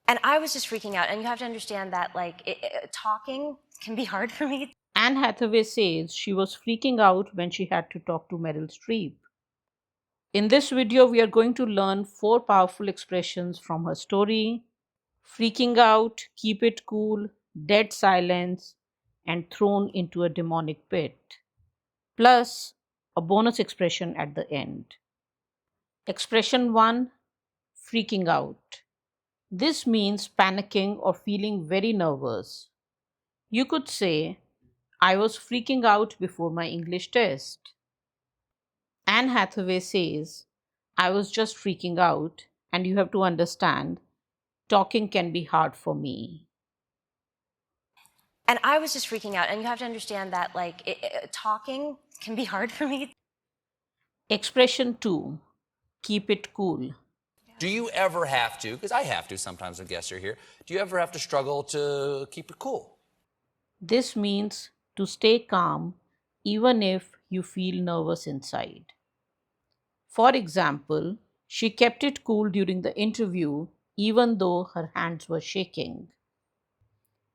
And I was just freaking out. And you have to understand that, like, talking can be hard for me. Anne Hathaway says she was freaking out when she had to talk to Meryl Streep. In this video, we are going to learn 4 powerful expressions from her story: freaking out, keep it cool, dead silence, and thrown into a demonic pit. Plus, a bonus expression at the end. Expression 1: freaking out. This means panicking or feeling very nervous. You could say, I was freaking out before my English test. Anne Hathaway says, I was just freaking out, and you have to understand, talking can be hard for me. And I was just freaking out. And you have to understand that, like, talking can be hard for me. Expression 2: keep it cool. Do you ever have to, because I have to sometimes when guests are here, do you ever have to struggle to keep it cool? This means to stay calm even if you feel nervous inside. For example, she kept it cool during the interview even though her hands were shaking.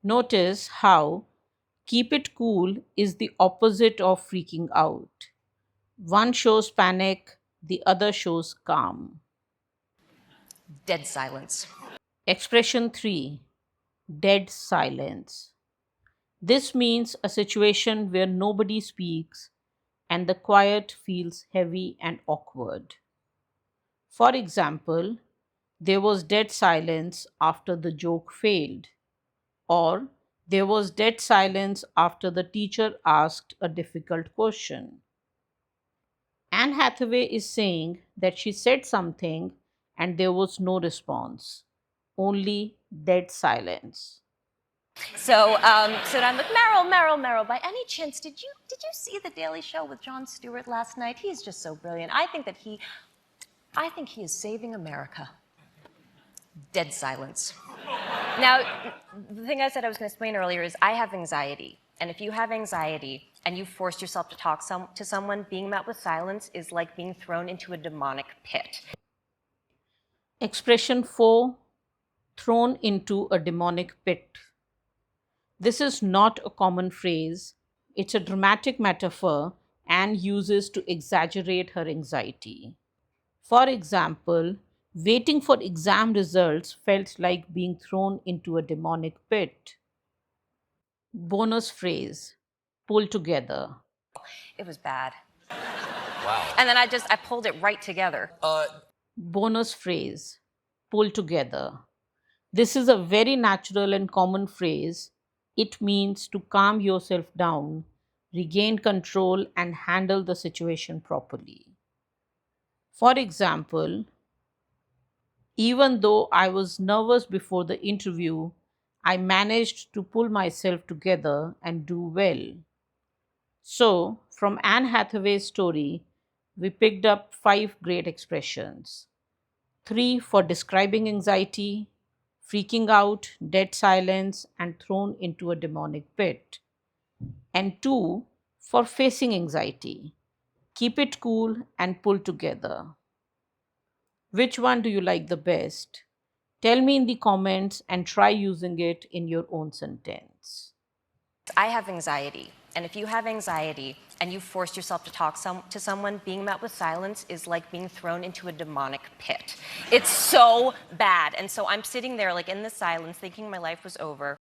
Notice how keep it cool is the opposite of freaking out. One shows panic, the other shows calm. Dead silence. Expression 3: dead silence. This means a situation where nobody speaks and the quiet feels heavy and awkward. For example, there was dead silence after the joke failed, or there was dead silence after the teacher asked a difficult question. Anne Hathaway is saying that she said something and there was no response, only dead silence. So I'm like, Meryl, by any chance, did you see The Daily Show with Jon Stewart last night? He's just so brilliant. I think he is saving America. Dead silence. Now, the thing I said I was going to explain earlier is I have anxiety. And if you have anxiety and you forced yourself to talk to someone, being met with silence is like being thrown into a demonic pit. Expression 4: thrown into a demonic pit. This is not a common phrase. It's a dramatic metaphor Anne uses to exaggerate her anxiety. For example, waiting for exam results felt like being thrown into a demonic pit. Bonus phrase: pull together. It was bad. Wow. And then I pulled it right together. Bonus phrase: pull together. This is a very natural and common phrase. It means to calm yourself down, regain control, and handle the situation properly. For example, even though I was nervous before the interview, I managed to pull myself together and do well. So, from Anne Hathaway's story, we picked up 5 great expressions: 3 for describing anxiety, freaking out, dead silence, and thrown into a demonic pit, and 2 for facing anxiety, keep it cool and pull together. Which one do you like the best? Tell me in the comments and try using it in your own sentence. I have anxiety. And if you have anxiety and you forced yourself to talk to someone, being met with silence is like being thrown into a demonic pit. It's so bad. And so I'm sitting there like in the silence thinking my life was over.